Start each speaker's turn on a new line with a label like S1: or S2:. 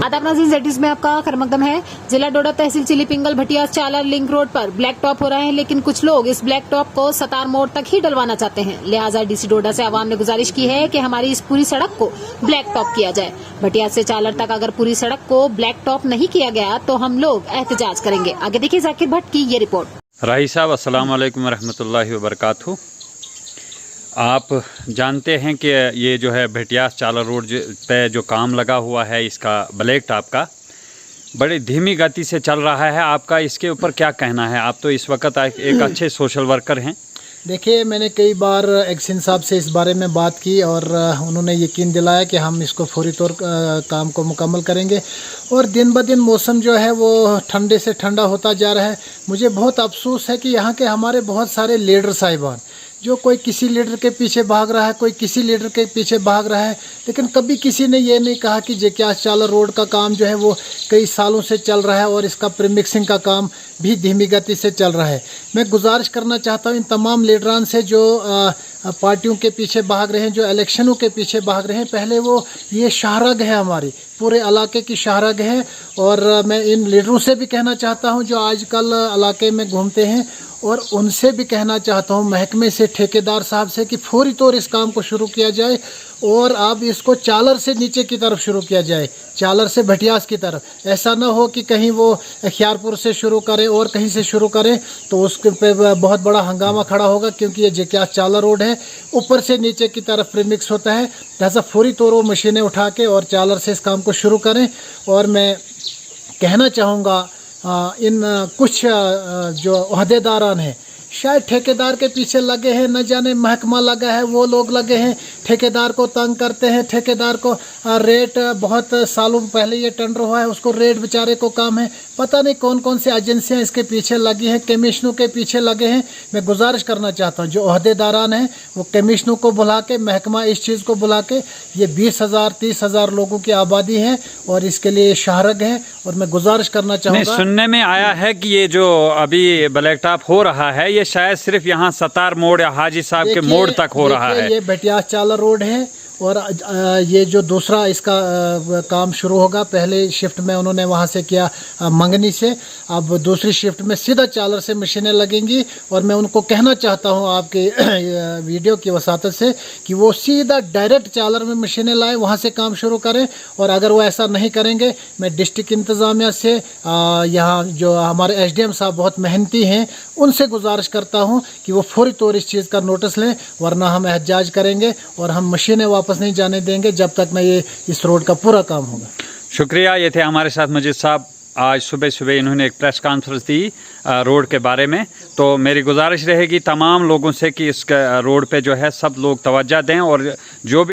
S1: आदाब नाज़रीन, ज़ेड में आपका खैर मकदम है। जिला डोडा तहसील चिली पिंगल भटिया चालर लिंक रोड पर ब्लैक टॉप हो रहे हैं, लेकिन कुछ लोग इस ब्लैक टॉप को सतार मोड़ तक ही डलवाना चाहते हैं। लिहाजा डीसी डोडा से आवाम ने गुजारिश की है कि हमारी इस पूरी सड़क को ब्लैक टॉप किया जाए। भटिया से चालर तक अगर पूरी सड़क को ब्लैक टॉप नहीं किया गया तो हम लोग एहतजाज करेंगे। आगे देखिए जाकिर भट्ट की ये रिपोर्ट।
S2: राही साहब, अस्सलाम वालेकुम रहमतुल्लाहि व बरकातहू। आप जानते हैं कि ये जो है भटियास चालर रोड पे जो काम लगा हुआ है इसका ब्लैक टॉप का बड़ी धीमी गति से चल रहा है। आपका इसके ऊपर क्या कहना है? आप तो इस वक्त एक अच्छे सोशल वर्कर हैं।
S3: देखिए, मैंने कई बार एक्सिन साहब से इस बारे में बात की और उन्होंने यकीन दिलाया कि हम इसको फौरी तौर काम को मुकम्मल करेंगे। और दिन ब दिन मौसम जो है वो ठंडे से ठंडा होता जा रहा है। मुझे बहुत अफसोस है कि यहाँ के हमारे बहुत सारे लीडर साहिबान जो कोई किसी लीडर के पीछे भाग रहा है, कोई किसी लीडर के पीछे भाग रहा है, लेकिन कभी किसी ने ये नहीं कहा कि जेक्यास चालर रोड का काम जो है वो कई सालों से चल रहा है और इसका प्रीमिक्सिंग का काम भी धीमी गति से चल रहा है। मैं गुजारिश करना चाहता हूँ इन तमाम लीडरान से जो पार्टियों के पीछे भाग रहे हैं, जो इलेक्शनों के पीछे भाग रहे हैं, पहले वो ये शाहरग है, हमारी पूरे इलाके की शाहरग है। और मैं इन लीडरों से भी कहना चाहता हूँ जो आजकल इलाके में घूमते हैं, और उनसे भी कहना चाहता हूँ महकमे से, ठेकेदार साहब से, कि फौरी तौर इस काम को शुरू किया जाए और अब इसको चालर से नीचे की तरफ शुरू किया जाए, चालर से भटियास की तरफ। ऐसा ना हो कि कहीं वो ख्यारपुर से शुरू करें और कहीं से शुरू करें तो उसके पे बहुत बड़ा हंगामा खड़ा होगा, क्योंकि ये जेक्यास चालर रोड है, ऊपर से नीचे की तरफ प्रीमिक्स होता है। लिहाजा फौरी तौर वो मशीनें उठा के और चालर से इस काम को शुरू करें। और मैं कहना चाहूँगा इन कुछ जो अहदेदारान हैं, शायद ठेकेदार के पीछे लगे हैं, न जाने महकमा लगा है, वो लोग लगे हैं, ठेकेदार को तंग करते हैं। ठेकेदार को रेट बहुत सालों पहले ये टेंडर हुआ है, उसको रेट बेचारे को काम है। पता नहीं कौन कौन सी एजेंसियां इसके पीछे लगी हैं, कमीशनों के पीछे लगे हैं। मैं गुजारिश करना चाहता हूं जो अहदेदारान हैं वो कमीशनों को बुला के, महकमा इस चीज़ को बुला के, ये 20,000 30,000 लोगों की आबादी है और इसके लिए शाहरग है। और मैं गुजारिश करना चाहूँगा,
S2: सुनने में आया है कि ये जो अभी ब्लैक टॉप हो रहा है ये शायद सिर्फ यहाँ सतार मोड़ या हाजी साहब के मोड़ तक हो रहा है।
S3: ये भटियास चालर रोड है और ये जो दूसरा इसका काम शुरू होगा, पहले शिफ्ट में उन्होंने वहाँ से किया मंगनी से, अब दूसरी शिफ्ट में सीधा चालर से मशीनें लगेंगी। और मैं उनको कहना चाहता हूँ आपके वीडियो की वसातत से कि वो सीधा डायरेक्ट चालर में मशीनें लाएं, वहाँ से काम शुरू करें। और अगर वो ऐसा नहीं करेंगे, मैं डिस्ट्रिक्ट इंतज़ामिया से, यहाँ जो हमारे SDM साहब बहुत मेहनती हैं, उनसे गुजारिश करता हूँ कि वो फौरी तौर इस चीज़ का नोटिस लें, वरना हम एहतजाज करेंगे और हम मशीनें वापस नहीं जाने देंगे जब तक न ये इस रोड का पूरा काम होगा।
S2: शुक्रिया। ये थे हमारे साथ मजीद साहब। आज सुबह सुबह इन्होंने एक प्रेस कॉन्फ्रेंस दी रोड के बारे में। तो मेरी गुजारिश रहेगी तमाम लोगों से कि इस रोड पे जो है सब लोग तवज्जो दें और जो भी